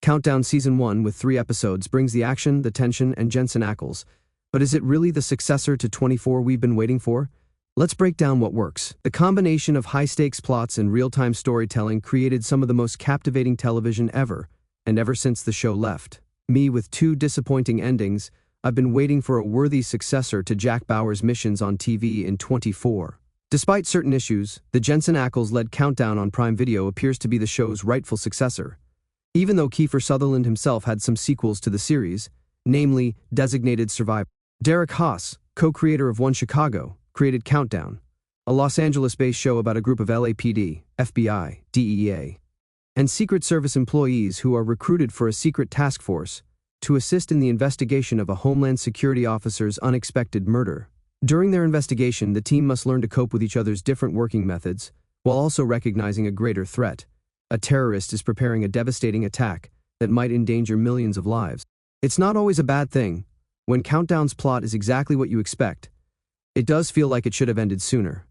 Countdown Season 1 with 3 episodes brings the action, the tension, and Jensen Ackles. But is it really the successor to 24 we've been waiting for? Let's break down what works. The combination of high-stakes plots and real-time storytelling created some of the most captivating television ever, and ever since the show left me with 2 disappointing endings, I've been waiting for a worthy successor to Jack Bauer's missions on TV in 24. Despite certain issues, the Jensen Ackles-led Countdown on Prime Video appears to be the show's rightful successor. Even though Kiefer Sutherland himself had some sequels to the series, namely Designated Survivor. Derek Haas, co-creator of One Chicago, created Countdown, a Los Angeles-based show about a group of LAPD, FBI, DEA, and Secret Service employees who are recruited for a secret task force to assist in the investigation of a Homeland Security officer's unexpected murder. During their investigation, the team must learn to cope with each other's different working methods, while also recognizing a greater threat. A terrorist is preparing a devastating attack that might endanger millions of lives. It's not always a bad thing. When Countdown's plot is exactly what you expect, it does feel like it should have ended sooner.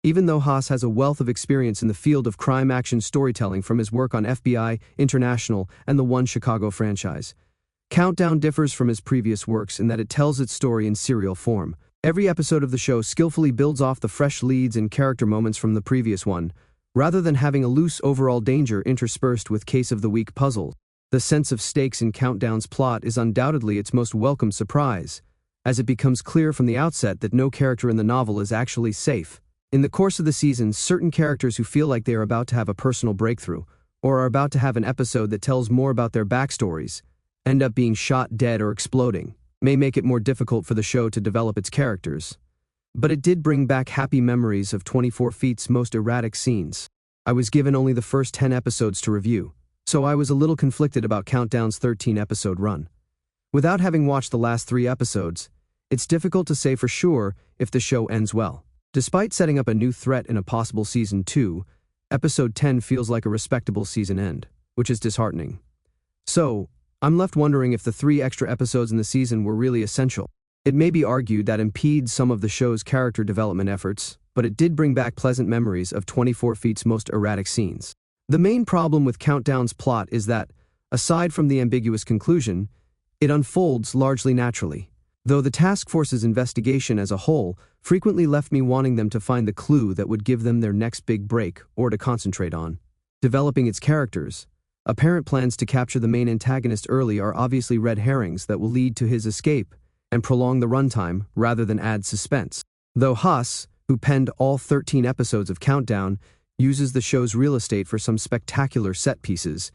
Even though Haas has a wealth of experience in the field of crime action storytelling from his work on FBI, International, and the One Chicago franchise, Countdown differs from his previous works in that it tells its story in serial form. Every episode of the show skillfully builds off the fresh leads and character moments from the previous one, rather than having a loose overall danger interspersed with case of the week puzzles. The sense of stakes in Countdown's plot is undoubtedly its most welcome surprise, as it becomes clear from the outset that no character in the novel is actually safe. In the course of the season, certain characters who feel like they are about to have a personal breakthrough, or are about to have an episode that tells more about their backstories, end up being shot dead or exploding, may make it more difficult for the show to develop its characters. But it did bring back happy memories of 24 Feet's most erratic scenes. I was given only the first 10 episodes to review, so I was a little conflicted about Countdown's 13-episode run. Without having watched the last 3 episodes, it's difficult to say for sure if the show ends well. Despite setting up a new threat in a possible Season 2, Episode 10 feels like a respectable season end, which is disheartening. So, I'm left wondering if the 3 extra episodes in the season were really essential. It may be argued that impedes some of the show's character development efforts, but it did bring back pleasant memories of 24 Feet's most erratic scenes. The main problem with Countdown's plot is that, aside from the ambiguous conclusion, it unfolds largely naturally. Though the task force's investigation as a whole frequently left me wanting them to find the clue that would give them their next big break or to concentrate on developing its characters. Apparent plans to capture the main antagonist early are obviously red herrings that will lead to his escape and prolong the runtime rather than add suspense. Though Haas, who penned all 13 episodes of Countdown, uses the show's real estate for some spectacular set pieces,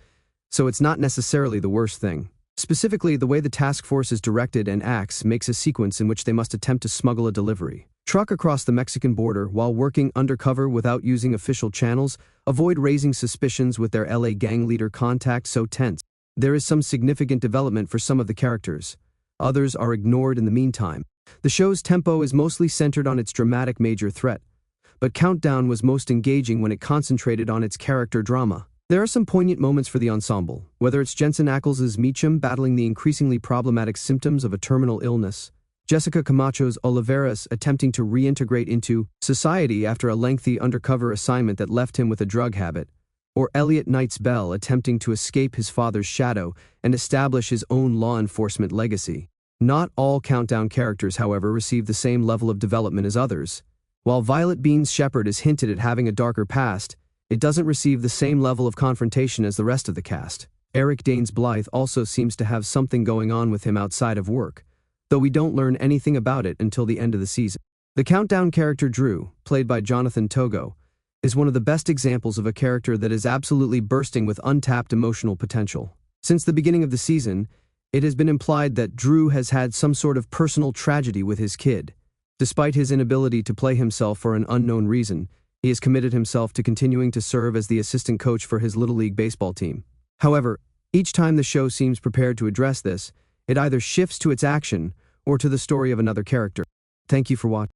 so it's not necessarily the worst thing. Specifically, the way the task force is directed and acts makes a sequence in which they must attempt to smuggle a delivery truck across the Mexican border while working undercover without using official channels, avoid raising suspicions with their LA gang leader contact so tense. There is some significant development for some of the characters. Others are ignored in the meantime. The show's tempo is mostly centered on its dramatic major threat, but Countdown was most engaging when it concentrated on its character drama. There are some poignant moments for the ensemble, whether it's Jensen Ackles' Meacham battling the increasingly problematic symptoms of a terminal illness, Jessica Camacho's Oliveras attempting to reintegrate into society after a lengthy undercover assignment that left him with a drug habit, or Elliot Knight's Bell attempting to escape his father's shadow and establish his own law enforcement legacy. Not all Countdown characters, however, receive the same level of development as others. While Violet Beans Shepherd is hinted at having a darker past, it doesn't receive the same level of confrontation as the rest of the cast. Eric Danes Blythe also seems to have something going on with him outside of work, though we don't learn anything about it until the end of the season. The Countdown character Drew, played by Jonathan Togo, is one of the best examples of a character that is absolutely bursting with untapped emotional potential. Since the beginning of the season, it has been implied that Drew has had some sort of personal tragedy with his kid. Despite his inability to play himself for an unknown reason, he has committed himself to continuing to serve as the assistant coach for his Little League baseball team. However, each time the show seems prepared to address this, it either shifts to its action or to the story of another character. Thank you for watching.